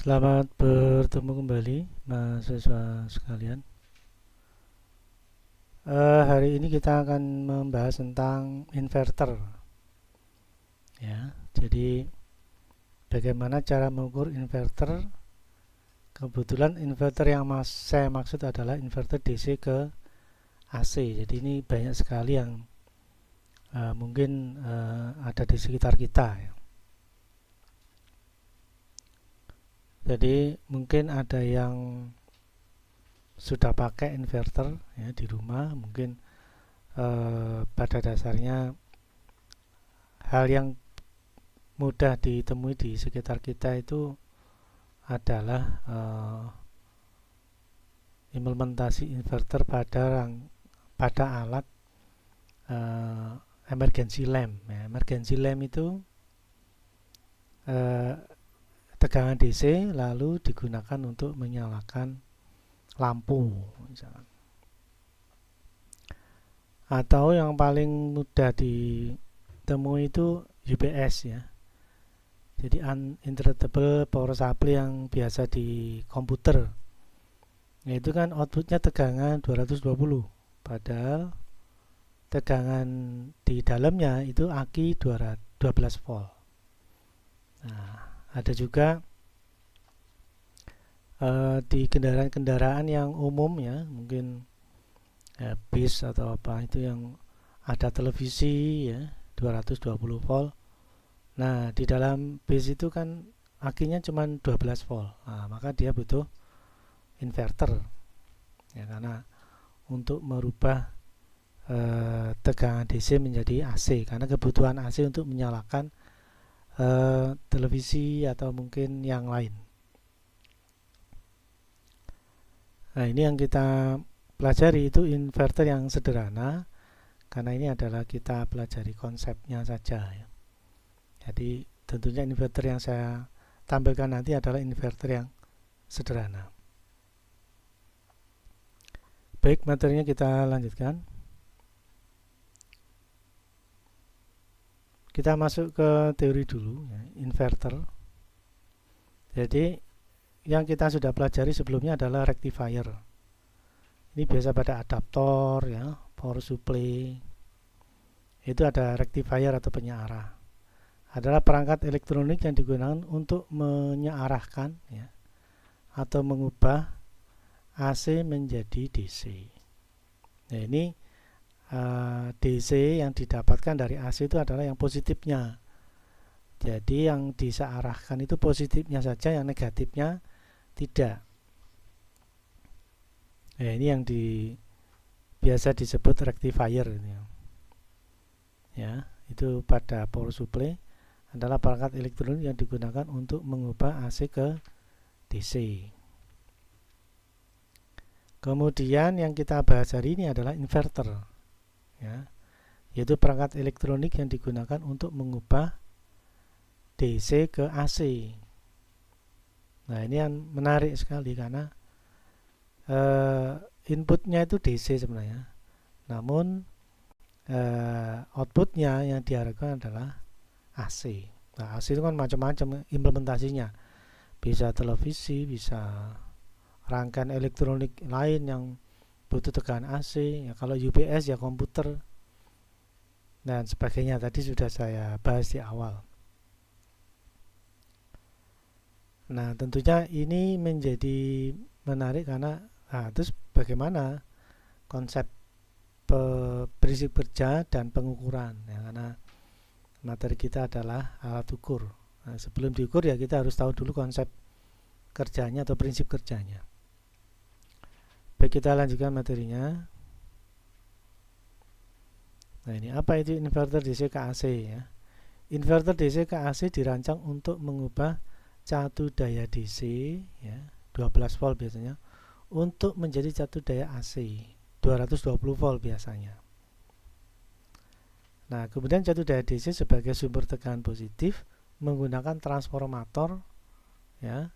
Selamat bertemu kembali, mahasiswa sekalian. Hari ini kita akan membahas tentang inverter, ya. Jadi, bagaimana cara mengukur inverter? Kebetulan inverter yang saya maksud adalah inverter DC ke AC. Jadi ini banyak sekali yang mungkin ada di sekitar kita, ya. Jadi mungkin ada yang sudah pakai inverter ya di rumah, mungkin pada dasarnya hal yang mudah ditemui di sekitar kita itu adalah implementasi inverter pada alat emergency lamp. Ya, emergency lamp itu uh, tegangan DC lalu digunakan untuk menyalakan lampu, misalkan. Atau yang paling mudah ditemui itu UPS, ya. Jadi uninterruptible power supply yang biasa di komputer. Nah, itu kan outputnya tegangan 220. Padahal tegangan di dalamnya itu aki 12 volt. Nah, ada juga di kendaraan-kendaraan yang umum, ya, mungkin bis atau apa itu yang ada televisi, ya, 220 volt. Nah, di dalam bis itu kan akinya cuma 12 volt. Nah, maka dia butuh inverter, ya, karena untuk merubah tegangan DC menjadi AC, karena kebutuhan AC untuk menyalakan televisi atau mungkin yang lain. Nah, ini yang kita pelajari itu inverter yang sederhana, karena ini adalah kita pelajari konsepnya saja, ya. Jadi tentunya inverter yang saya tampilkan nanti adalah inverter yang sederhana. Baik, materinya kita lanjutkan. Kita masuk ke teori dulu, ya, inverter. Jadi yang kita sudah pelajari sebelumnya adalah rectifier. Ini biasa pada adaptor, ya, power supply. Itu ada rectifier atau penyearah. Adalah perangkat elektronik yang digunakan untuk menyearahkan, ya, atau mengubah AC menjadi DC. Nah, ini DC yang didapatkan dari AC itu adalah yang positifnya. Jadi yang disearahkan itu positifnya saja, yang negatifnya tidak. Nah, ini yang biasa disebut rectifier, ya. Itu pada power supply adalah perangkat elektronik yang digunakan untuk mengubah AC ke DC. Kemudian yang kita bahas hari ini adalah inverter, ya, yaitu perangkat elektronik yang digunakan untuk mengubah DC ke AC. Nah, ini yang menarik sekali karena inputnya itu DC sebenarnya, namun outputnya yang diharapkan adalah AC. Nah, AC itu kan macam-macam implementasinya. Bisa televisi, bisa rangkaian elektronik lain yang butuh tegangan AC. Ya, kalau UPS ya komputer dan sebagainya. Tadi sudah saya bahas di awal. Nah, tentunya ini menjadi menarik karena terus bagaimana konsep prinsip kerja dan pengukuran, ya, karena materi kita adalah alat ukur. Nah, sebelum diukur ya kita harus tahu dulu konsep kerjanya atau prinsip kerjanya. Baik, kita lanjutkan materinya. Nah, ini apa itu inverter DC ke AC, ya? Inverter DC ke AC dirancang untuk mengubah catu daya DC, ya, 12 volt biasanya, untuk menjadi catu daya AC 220 volt biasanya. Nah, kemudian catu daya DC sebagai sumber tegangan positif menggunakan transformator, ya.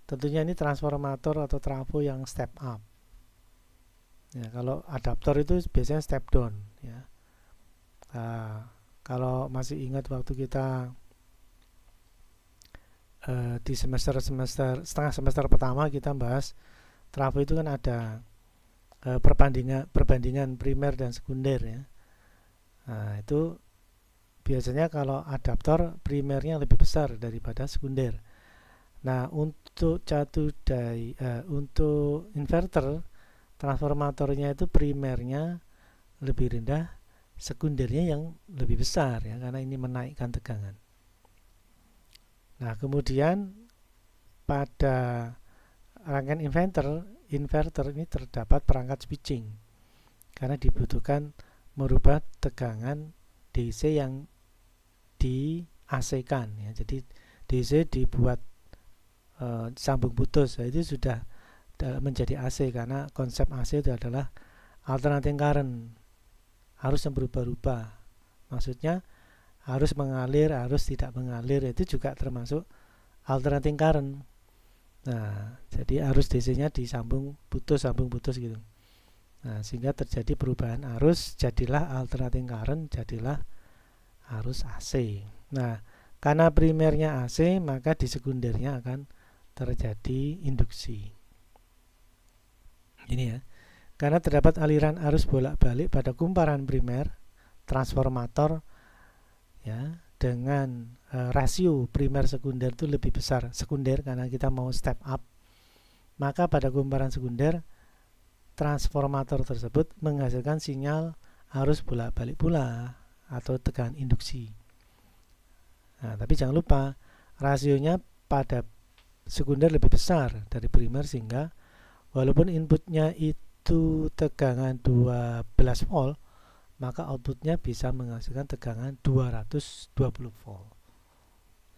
Tentunya ini transformator atau trafo yang step up. Ya, kalau adaptor itu biasanya step down, ya. Nah, kalau masih ingat waktu kita di setengah semester pertama kita bahas trafo itu kan ada perbandingan primer dan sekunder ya. Nah, itu biasanya kalau adaptor primernya lebih besar daripada sekunder. Nah, untuk untuk inverter transformatornya itu primernya lebih rendah, sekundernya yang lebih besar ya, karena ini menaikkan tegangan. Nah, kemudian pada rangkaian inverter ini terdapat perangkat switching karena dibutuhkan merubah tegangan DC yang di AC-kan ya. Jadi DC dibuat sambung putus, nah, itu sudah menjadi AC karena konsep AC itu adalah alternating current, harus yang berubah-ubah. Maksudnya harus mengalir, harus tidak mengalir, itu juga termasuk alternating current. Nah, jadi arus DC-nya disambung putus gitu. Nah, sehingga terjadi perubahan arus, jadilah alternating current, jadilah arus AC. Nah, karena primernya AC, maka di sekundernya akan terjadi induksi. Ini ya. Karena terdapat aliran arus bolak-balik pada kumparan primer transformator ya, dengan rasio primer sekunder itu lebih besar sekunder karena kita mau step up, maka pada kumparan sekunder transformator tersebut menghasilkan sinyal arus bolak-balik pula atau tegangan induksi. Nah, tapi jangan lupa rasionya pada sekunder lebih besar dari primer, sehingga walaupun inputnya itu tegangan 12 volt, maka outputnya bisa menghasilkan tegangan 220 volt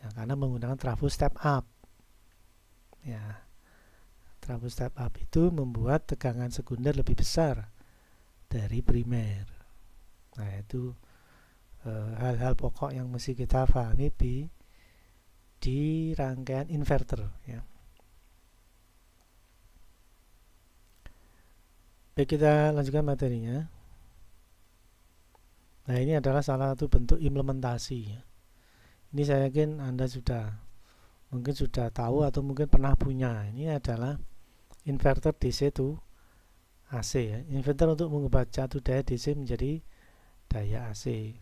ya, karena menggunakan trafo step up ya. Trafo step up itu membuat tegangan sekunder lebih besar dari primer. Nah, itu hal-hal pokok yang mesti kita pahami di rangkaian inverter ya. Baik, kita lanjutkan materinya. Nah, ini adalah salah satu bentuk implementasi ya. Ini saya yakin Anda mungkin sudah tahu atau mungkin pernah punya. Ini adalah inverter DC to AC ya. Inverter untuk mengubah satu daya DC menjadi daya AC.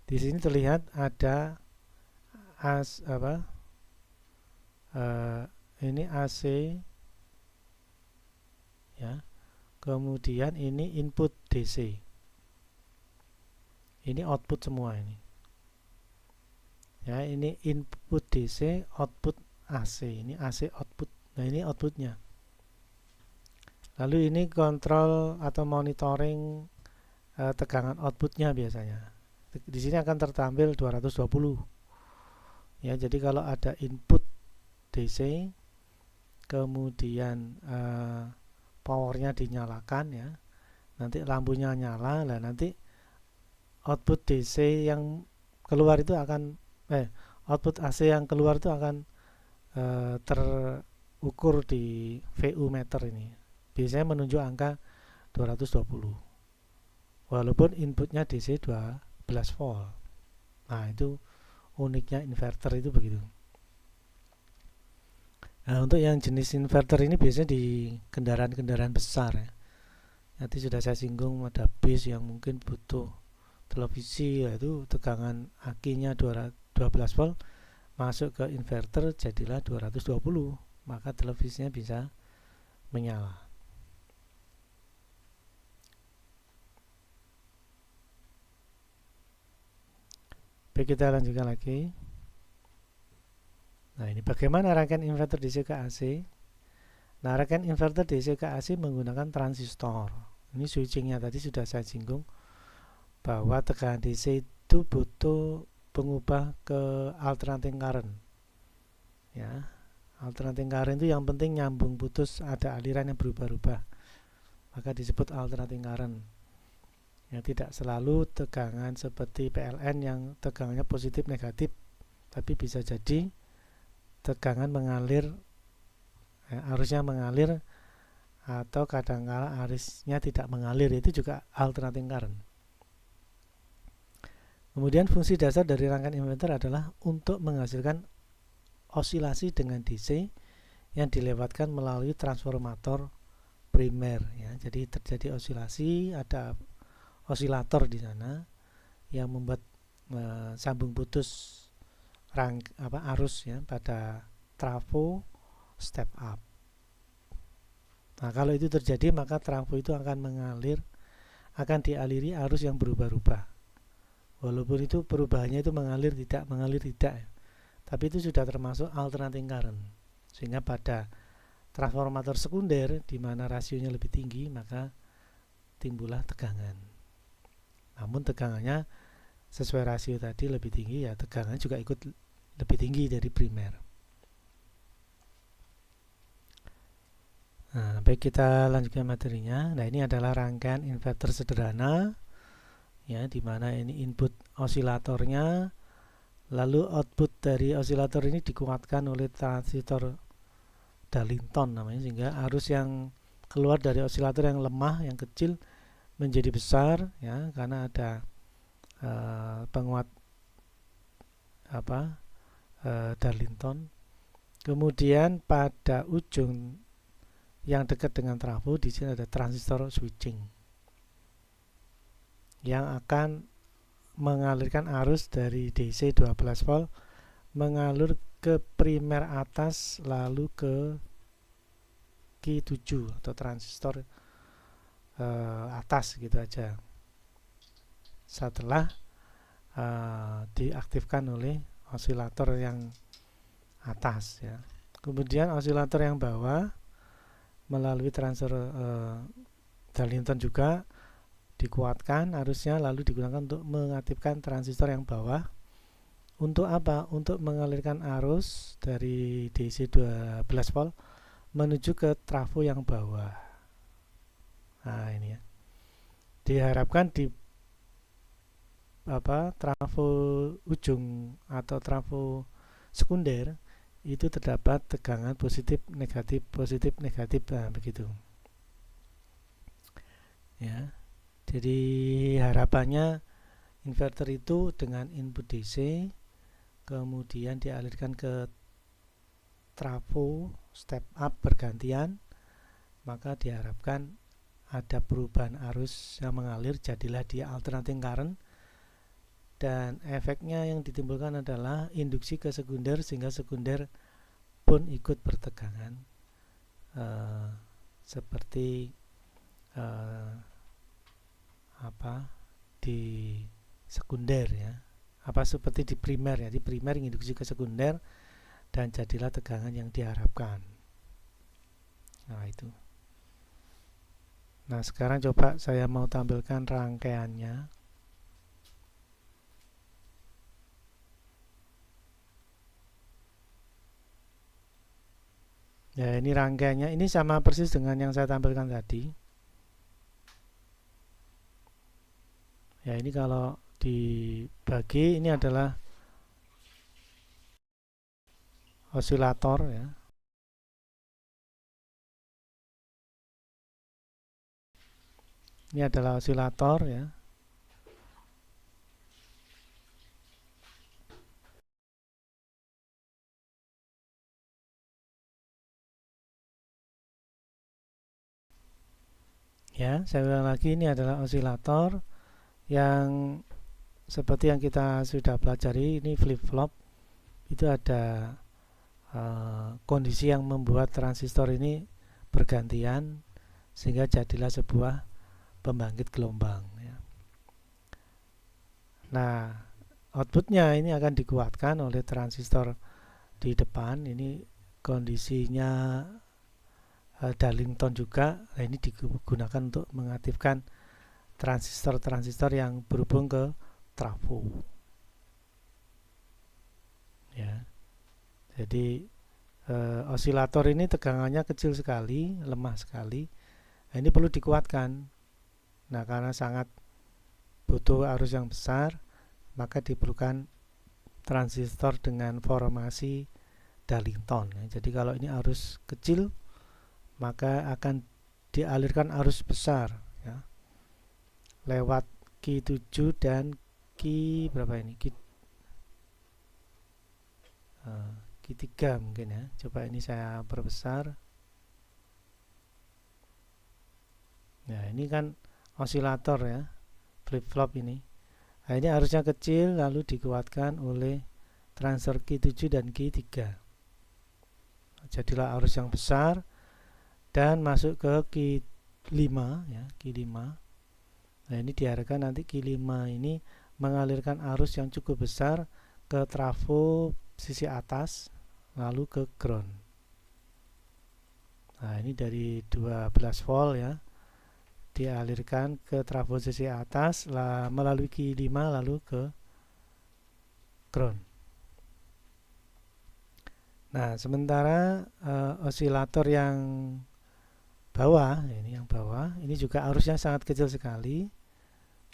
Di sini terlihat ada ini AC ya. Kemudian ini input DC. Ini output semua ini. Ya, ini input DC, output AC. Ini AC output. Nah, ini outputnya. Lalu ini kontrol atau monitoring tegangan outputnya biasanya. Di sini akan tertampil 220. Ya, jadi kalau ada input DC, kemudian powernya dinyalakan ya, nanti lampunya nyala, lah nanti output DC yang keluar itu akan output AC yang keluar itu akan terukur di VU meter ini. Biasanya menunjuk angka 220 walaupun inputnya DC 12 volt. Nah, itu uniknya inverter itu begitu. Nah, untuk yang jenis inverter ini biasanya di kendaraan-kendaraan besar ya. Nanti sudah saya singgung, ada bis yang mungkin butuh televisi, yaitu tegangan akinya 12 volt masuk ke inverter jadilah 220, maka televisinya bisa menyala. Baik, kita lanjutkan lagi. Nah, ini bagaimana rangkaian inverter DC ke AC. Nah, rangkaian inverter DC ke AC menggunakan transistor. Ini switchingnya tadi sudah saya singgung, bahwa tegangan DC itu butuh pengubah ke alternating current ya. Alternating current itu yang penting nyambung putus, ada aliran yang berubah-ubah, maka disebut alternating current ya. Tidak selalu tegangan seperti PLN yang tegangannya positif negatif, tapi bisa jadi tegangan mengalir ya, arusnya mengalir, atau kadang-kala arusnya tidak mengalir, itu juga alternating current. Kemudian fungsi dasar dari rangkaian inverter adalah untuk menghasilkan osilasi dengan DC yang dilewatkan melalui transformator primer ya. Jadi terjadi osilasi, ada osilator di sana yang membuat sambung putus arus ya pada trafo step up. Nah, kalau itu terjadi maka trafo itu akan dialiri arus yang berubah-ubah. Walaupun itu perubahannya itu mengalir tidak ya. Tapi itu sudah termasuk alternating current. Sehingga pada transformator sekunder di mana rasionya lebih tinggi maka timbullah tegangan. Namun tegangannya sesuai rasio tadi lebih tinggi ya, tegangannya juga ikut lebih tinggi dari primer. Nah, baik, kita lanjutkan materinya. Nah, ini adalah rangkaian inverter sederhana ya, di mana ini input osilatornya, lalu output dari osilator ini dikuatkan oleh transistor Darlington namanya, sehingga arus yang keluar dari osilator yang lemah, yang kecil menjadi besar ya, karena ada penguat Darlington. Kemudian pada ujung yang dekat dengan trafo di sini ada transistor switching yang akan mengalirkan arus dari DC 12 volt mengalur ke primer atas lalu ke Q7 atau transistor atas gitu aja setelah diaktifkan oleh osilator yang atas ya. Kemudian osilator yang bawah melalui transfer Darlington juga dikuatkan arusnya lalu digunakan untuk mengaktifkan transistor yang bawah. Untuk apa? Untuk mengalirkan arus dari DC 12 volt menuju ke trafo yang bawah. Nah, ini ya. Diharapkan di trafo ujung atau trafo sekunder itu terdapat tegangan positif negatif, nah begitu. Ya. Jadi harapannya inverter itu dengan input DC kemudian dialirkan ke trafo step up bergantian, maka diharapkan ada perubahan arus yang mengalir, jadilah dia alternating current, dan efeknya yang ditimbulkan adalah induksi ke sekunder sehingga sekunder pun ikut bertegangan seperti di sekunder ya, seperti di primer ya, di primer induksi ke sekunder dan jadilah tegangan yang diharapkan. Nah, itu. Nah, sekarang coba saya mau tampilkan rangkaiannya. Ya, ini rangkaiannya. Ini sama persis dengan yang saya tampilkan tadi. Ya, ini kalau dibagi ini adalah osilator ya. Ini adalah osilator ya. Ya, saya ulang lagi, ini adalah osilator yang seperti yang kita sudah pelajari, ini flip-flop. Itu ada kondisi yang membuat transistor ini bergantian sehingga jadilah sebuah pembangkit gelombang ya. Nah, outputnya ini akan dikuatkan oleh transistor di depan. Ini kondisinya Darlington juga. Nah, ini digunakan untuk mengaktifkan transistor-transistor yang berhubung ke trafo ya. Jadi osilator ini tegangannya kecil sekali, lemah sekali. Nah, ini perlu dikuatkan. Nah, karena sangat butuh arus yang besar, maka diperlukan transistor dengan formasi Darlington ya. Jadi kalau ini arus kecil maka akan dialirkan arus besar ya, lewat Q7 dan Q3 mungkin ya. Coba ini saya perbesar. Nah, ini kan osilator ya, flip-flop ini. Nah, ini arusnya kecil lalu dikuatkan oleh transfer Q7 dan Q3. Jadilah arus yang besar dan masuk ke Q5 ya, Q5. Nah, ini diarahkan nanti Q5 ini mengalirkan arus yang cukup besar ke trafo sisi atas lalu ke ground. Nah, ini dari 12 volt ya, dialirkan ke trafo sisi atas melalui Q5 lalu ke ground. Nah, sementara osilator yang bawah, ini yang bawah, ini juga arusnya sangat kecil sekali.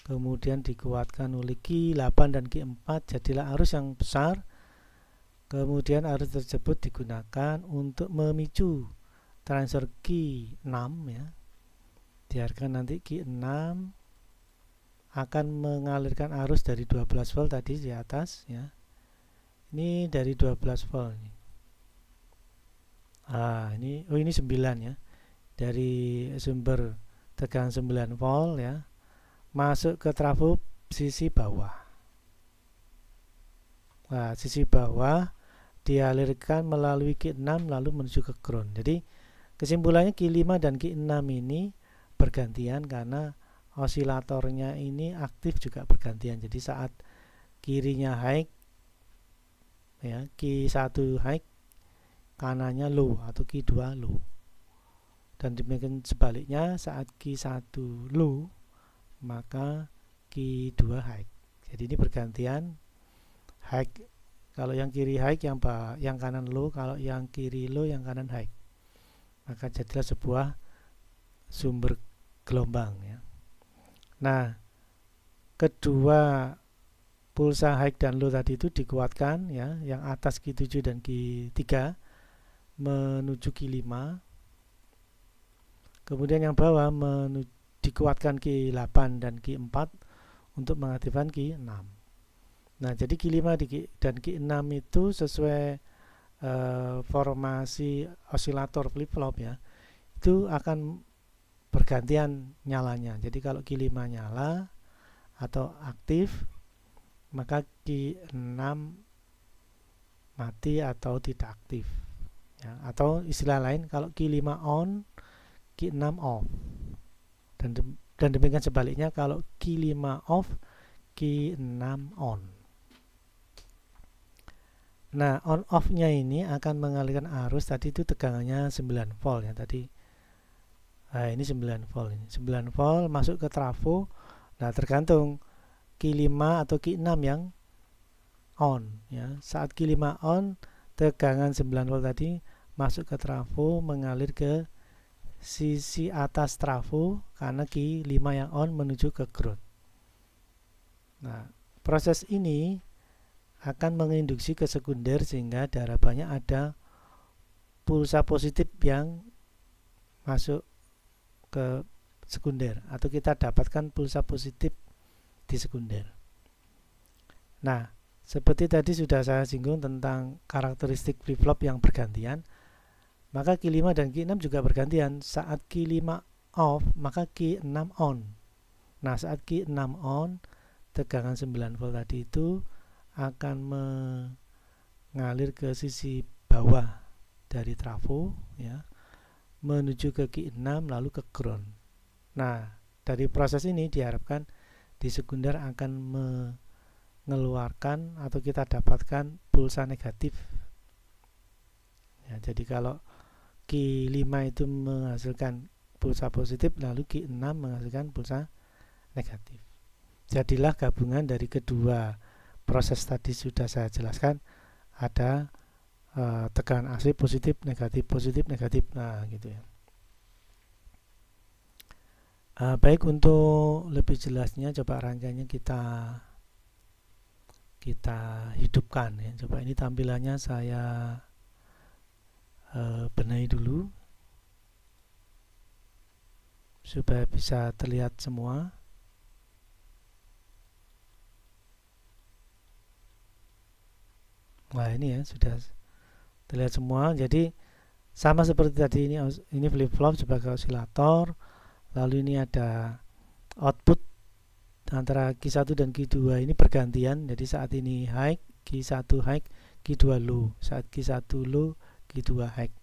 Kemudian dikuatkan oleh Q8 dan Q4, jadilah arus yang besar. Kemudian arus tersebut digunakan untuk memicu transfer Q6 ya. Biarkan nanti Q6 akan mengalirkan arus dari 12 volt tadi di atas ya. Ini dari 12 volt ini. Ini 9 ya. Dari sumber tegangan 9 volt ya, masuk ke trafo sisi bawah. Nah, sisi bawah dialirkan melalui Q6 lalu menuju ke ground. Jadi kesimpulannya Q5 dan Q6 ini bergantian karena osilatornya ini aktif juga bergantian. Jadi saat kirinya high ya, Q1 high, kanannya low atau Q2 low. Dan demikian sebaliknya, saat Q1 low maka Q2 high. Jadi ini bergantian, high kalau yang kiri high, yang kanan low, kalau yang kiri low, yang kanan high. Maka jadilah sebuah sumber gelombang ya. Nah, kedua pulsa high dan low tadi itu dikuatkan ya, yang atas Q7 dan Q3 menuju Q5. Kemudian yang bawah dikuatkan Q8 dan Q4 untuk mengaktifkan Q6. Nah, jadi Q5 dan Q6 itu sesuai formasi osilator flip-flop ya, itu akan bergantian nyalanya. Jadi kalau Q5 nyala atau aktif, maka Q6 mati atau tidak aktif ya. Atau istilah lain, kalau Q5 on, Q6 off. Dan demikian sebaliknya, kalau Q5 off, Q6 on. Nah, on off-nya ini akan mengalirkan arus, tadi itu tegangannya 9 volt ya tadi. Nah, ini 9 volt ini. 9 volt masuk ke trafo. Nah, tergantung Q5 atau Q6 yang on ya. Saat Q5 on, tegangan 9 volt tadi masuk ke trafo, mengalir ke sisi atas trafo karena Q5 yang on menuju ke ground. Nah, proses ini akan menginduksi ke sekunder sehingga diharapkannya ada pulsa positif yang masuk ke sekunder atau kita dapatkan pulsa positif di sekunder. Nah, seperti tadi sudah saya singgung tentang karakteristik flip-flop yang bergantian, maka Q5 dan Q6 juga bergantian. Saat Q5 off, maka Q6 on. Nah, saat Q6 on, tegangan 9 volt tadi itu akan mengalir ke sisi bawah dari trafo ya, menuju ke Q6 lalu ke ground. Nah, dari proses ini diharapkan di sekunder akan mengeluarkan atau kita dapatkan pulsa negatif ya. Jadi kalau Q5 itu menghasilkan pulsa positif, lalu Q6 menghasilkan pulsa negatif. Jadilah gabungan dari kedua proses tadi sudah saya jelaskan, ada tekanan AC positif negatif. Nah, gitu ya. Baik, untuk lebih jelasnya coba rangkaiannya kita hidupkan ya. Coba ini tampilannya saya benahi dulu supaya bisa terlihat semua. Nah, ini ya sudah terlihat semua. Jadi sama seperti tadi, ini flip flop sebagai osilator. Lalu ini ada output antara Q1 dan Q2 ini bergantian. Jadi saat ini high, Q1 high, Q2 low. Saat Q1 low, Q2 high.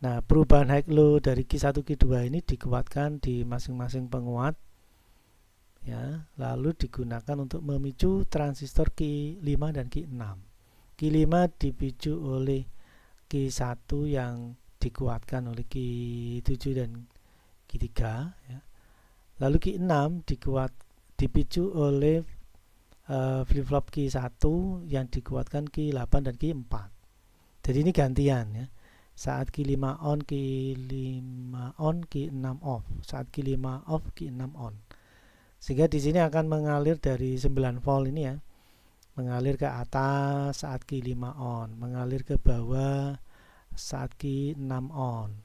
Nah, perubahan high low dari Q1 Q2 ini dikuatkan di masing-masing penguat, ya, lalu digunakan untuk memicu transistor Q5 dan Q6. Q5 dipicu oleh Q1 yang dikuatkan oleh Q7 dan Q3, ya. Lalu Q6 dipicu oleh flip flop Q1 yang dikuatkan Q8 dan Q4. Jadi ini gantian, ya. Saat Q5 on, Q5 on, Q6 off. Saat Q5 off, Q6 on. Sehingga di sini akan mengalir dari 9 volt ini, ya. Mengalir ke atas saat Q5 on, mengalir ke bawah saat Q6 on.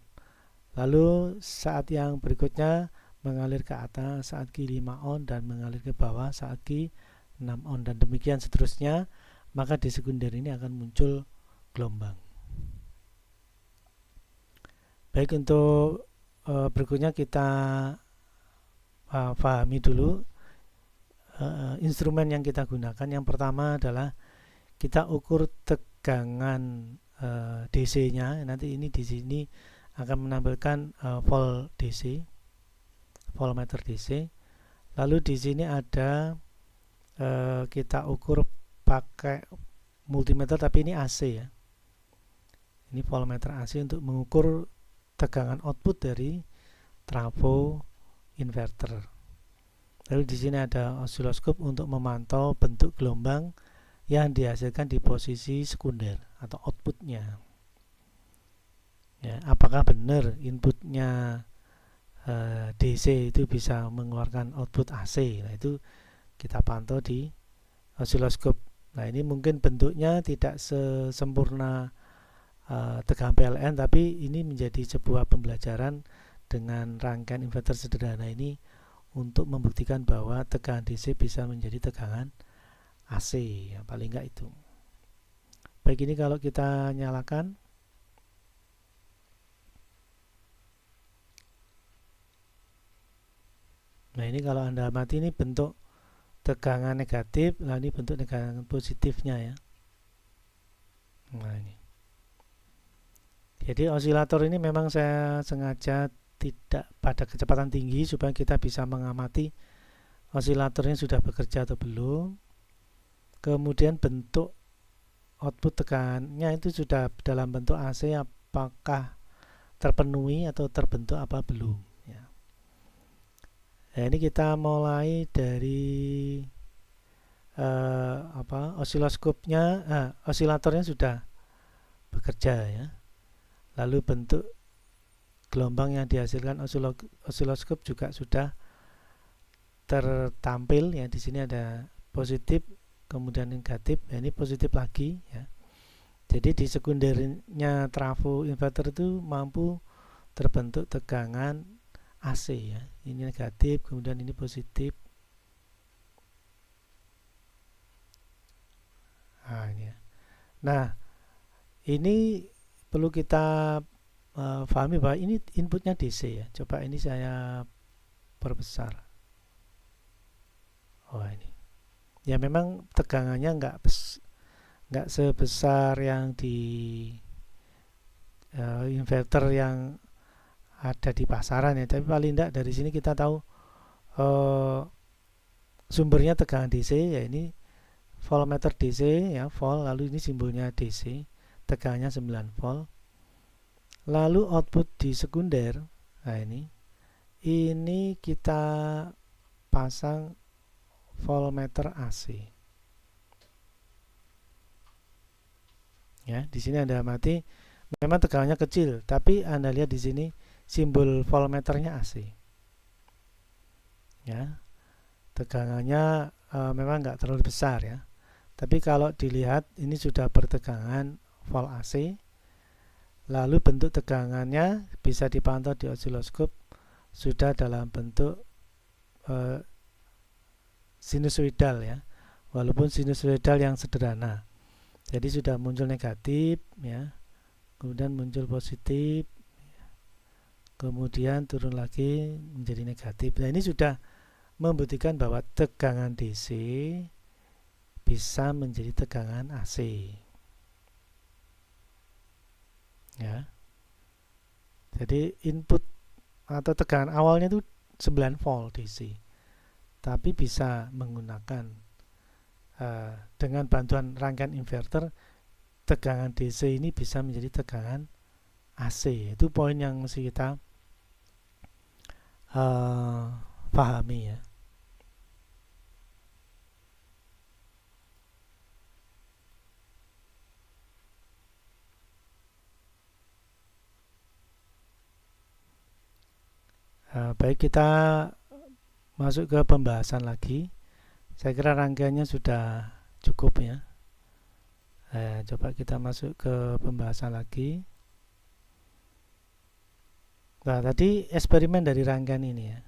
Lalu saat yang berikutnya mengalir ke atas saat Q5 on dan mengalir ke bawah saat Q6 on, dan demikian seterusnya. Maka di sekunder ini akan muncul gelombang. Baik, untuk berikutnya kita pahami dulu instrumen yang kita gunakan. Yang pertama adalah kita ukur tegangan DC-nya. Nanti ini di sini akan menampilkan volt DC, voltmeter DC. Lalu di sini ada kita ukur pakai multimeter, tapi ini AC, ya. Ini voltmeter AC untuk mengukur tegangan output dari trafo inverter. Lalu di sini ada osiloskop untuk memantau bentuk gelombang yang dihasilkan di posisi sekunder atau outputnya. Ya, apakah benar inputnya DC itu bisa mengeluarkan output AC? Nah, itu kita pantau di osiloskop. Nah, ini mungkin bentuknya tidak sesempurna tegangan PLN, tapi ini menjadi sebuah pembelajaran dengan rangkaian inverter sederhana ini untuk membuktikan bahwa tegangan DC bisa menjadi tegangan AC, ya, paling enggak itu. Baik, ini kalau kita nyalakan, nah ini kalau Anda amati, ini bentuk tegangan negatif, nah ini bentuk tegangan positifnya, ya. Nah ini. Jadi osilator ini memang saya sengaja tidak pada kecepatan tinggi supaya kita bisa mengamati osilatornya sudah bekerja atau belum. Kemudian bentuk output tegangannya itu sudah dalam bentuk AC, apakah terpenuhi atau terbentuk apa belum, ya. Nah, ini kita mulai dari osiloskopnya, osilatornya sudah bekerja, ya. Lalu bentuk gelombang yang dihasilkan osiloskop juga sudah tertampil, ya. Di sini ada positif, kemudian negatif. Ya, ini positif lagi, ya. Jadi di sekundernya trafo inverter itu mampu terbentuk tegangan AC, ya. Ini negatif, kemudian ini positif. Nah, ini perlu kita pahami bahwa ini inputnya DC, ya. Coba ini saya perbesar. Oh, ini. Ya, memang tegangannya nggak sebesar yang di inverter yang ada di pasaran, ya. Tapi paling tidak dari sini kita tahu sumbernya tegangan DC, ya. Ini voltmeter DC, ya, volt, lalu ini simbolnya DC, tegangannya 9 volt. Lalu output di sekunder, nah ini kita pasang voltmeter AC, ya. Di sini Anda amati memang tegangannya kecil, tapi Anda lihat di sini simbol voltmeternya AC, ya. Tegangannya memang nggak terlalu besar, ya. Tapi kalau dilihat ini sudah bertegangan volt AC. Lalu bentuk tegangannya bisa dipantau di osiloskop sudah dalam bentuk sinusoidal, ya. Walaupun sinusoidal yang sederhana. Jadi sudah muncul negatif, ya. kemudian muncul positif, kemudian turun lagi menjadi negatif. Nah, ini sudah membuktikan bahwa tegangan DC bisa menjadi tegangan AC. Ya. Jadi input atau tegangan awalnya itu 9 volt DC. Tapi bisa menggunakan dengan bantuan rangkaian inverter, tegangan DC ini bisa menjadi tegangan AC. Itu poin yang mesti kita pahami ya. Baik, kita masuk ke pembahasan lagi. Saya kira rangkaiannya sudah cukup ya. Coba kita masuk ke pembahasan lagi. Nah, tadi eksperimen dari rangkaian ini ya.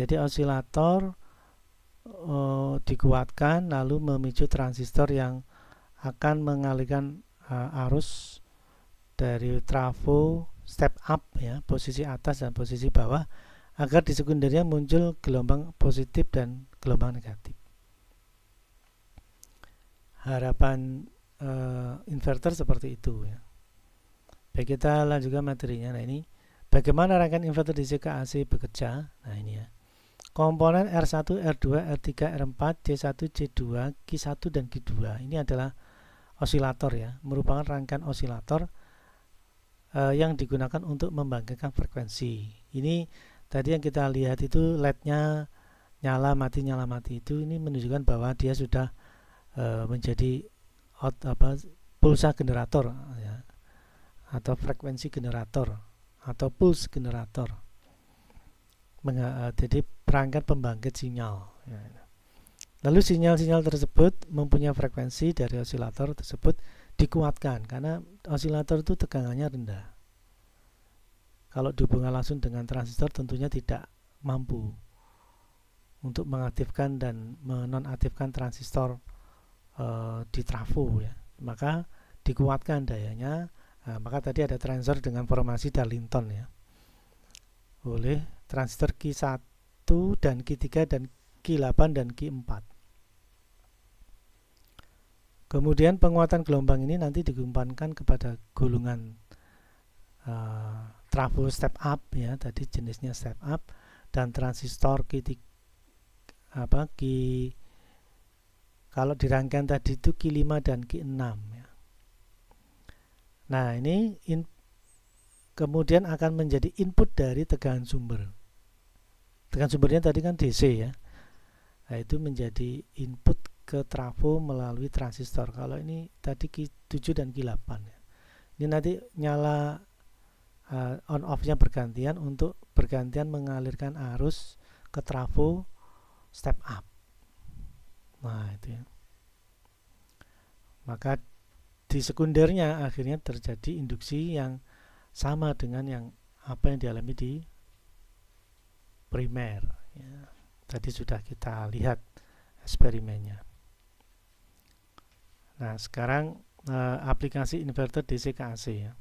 Jadi osilator dikuatkan lalu memicu transistor yang akan mengalihkan arus dari trafo step up ya, posisi atas dan posisi bawah, agar di sekundernya muncul gelombang positif dan gelombang negatif. Harapan inverter seperti itu ya. Baik, kita lanjutkan materinya. Nah, ini bagaimana rangkaian inverter DC ke AC bekerja. Nah, ini ya. Komponen R1, R2, R3, R4, C1, C2, Q1 dan Q2 ini adalah osilator ya, merupakan rangkaian osilator yang digunakan untuk membangkitkan frekuensi. Ini tadi yang kita lihat itu LED-nya nyala mati itu, ini menunjukkan bahwa dia sudah menjadi pulsa generator ya, atau frekuensi generator atau pulse generator. Jadi perangkat pembangkit sinyal ya. Lalu sinyal-sinyal tersebut mempunyai frekuensi dari osilator tersebut dikuatkan karena osilator itu tegangannya rendah. Kalau dihubungkan langsung dengan transistor tentunya tidak mampu untuk mengaktifkan dan menonaktifkan transistor di trafo ya. Maka dikuatkan dayanya. Maka tadi ada transistor dengan formasi Darlington ya, oleh transistor Q1 dan Q3 dan Q8 dan Q4. Kemudian penguatan gelombang ini nanti digempankan kepada gulungan trafo step up ya, tadi jenisnya step up, dan transistor kalau dirangkaian tadi itu Q5 dan Q6 ya. Nah, ini kemudian akan menjadi input dari tegangan sumber. Tegangan sumbernya tadi kan DC ya. Nah, itu menjadi input ke trafo melalui transistor. Kalau ini tadi Q7 dan Q8 ya. Ini nanti nyala on off-nya bergantian untuk bergantian mengalirkan arus ke trafo step up. Nah, itu ya. Maka di sekundernya akhirnya terjadi induksi yang sama dengan yang apa yang dialami di primer ya. Tadi sudah kita lihat eksperimennya. Nah, sekarang aplikasi inverter DC ke AC ya.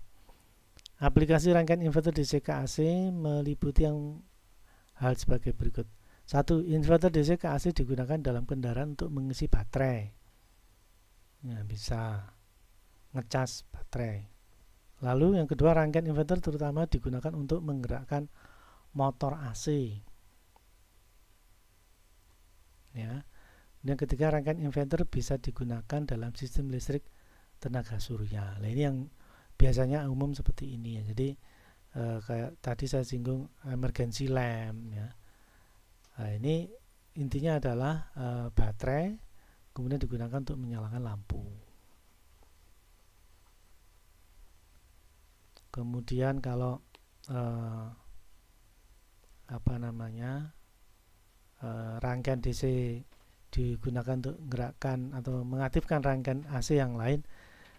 Aplikasi rangkaian inverter DC ke AC meliputi yang hal sebagai berikut. 1. Inverter DC ke AC digunakan dalam kendaraan untuk mengisi baterai. Ya, bisa ngecas baterai. Lalu yang kedua, rangkaian inverter terutama digunakan untuk menggerakkan motor AC. Ya. Yang ketiga, rangkaian inverter bisa digunakan dalam sistem listrik tenaga surya. Nah, ini yang biasanya umum seperti ini ya. Jadi kayak tadi saya singgung emergency lamp ya. Nah, ini intinya adalah baterai kemudian digunakan untuk menyalakan lampu. Kemudian kalau rangkaian DC digunakan untuk menggerakkan atau mengaktifkan rangkaian AC yang lain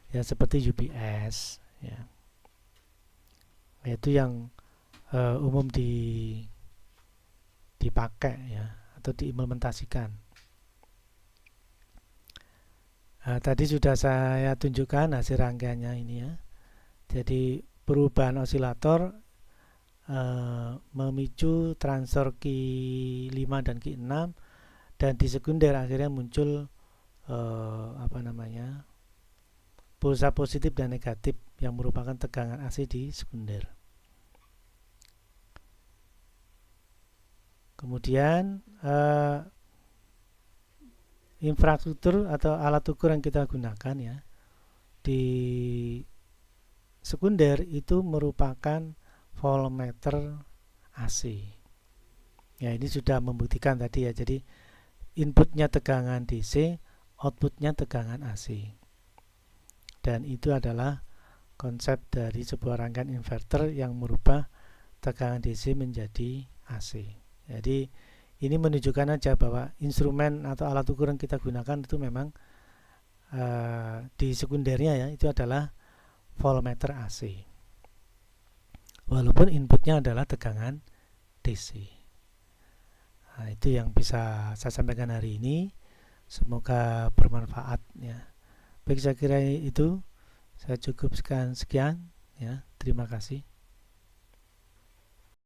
ya, seperti UPS ya. Itu yang umum dipakai ya atau diimplementasikan. Tadi sudah saya tunjukkan hasil rangkaiannya ini ya. Jadi perubahan osilator memicu transfer Q5 dan Q6, dan di sekunder akhirnya muncul pulsa positif dan negatif yang merupakan tegangan AC di sekunder. Kemudian infrastruktur atau alat ukur yang kita gunakan ya di sekunder itu merupakan voltmeter AC. Ya, ini sudah membuktikan tadi ya. Jadi inputnya tegangan DC, outputnya tegangan AC. Dan itu adalah konsep dari sebuah rangkaian inverter yang merubah tegangan DC menjadi AC. Jadi ini menunjukkan aja bahwa instrumen atau alat ukur yang kita gunakan itu memang di sekundernya ya itu adalah voltmeter AC. Walaupun inputnya adalah tegangan DC. Nah, itu yang bisa saya sampaikan hari ini. Semoga bermanfaat ya. Baik, saya kira itu saya cukupkan sekian ya. Terima kasih.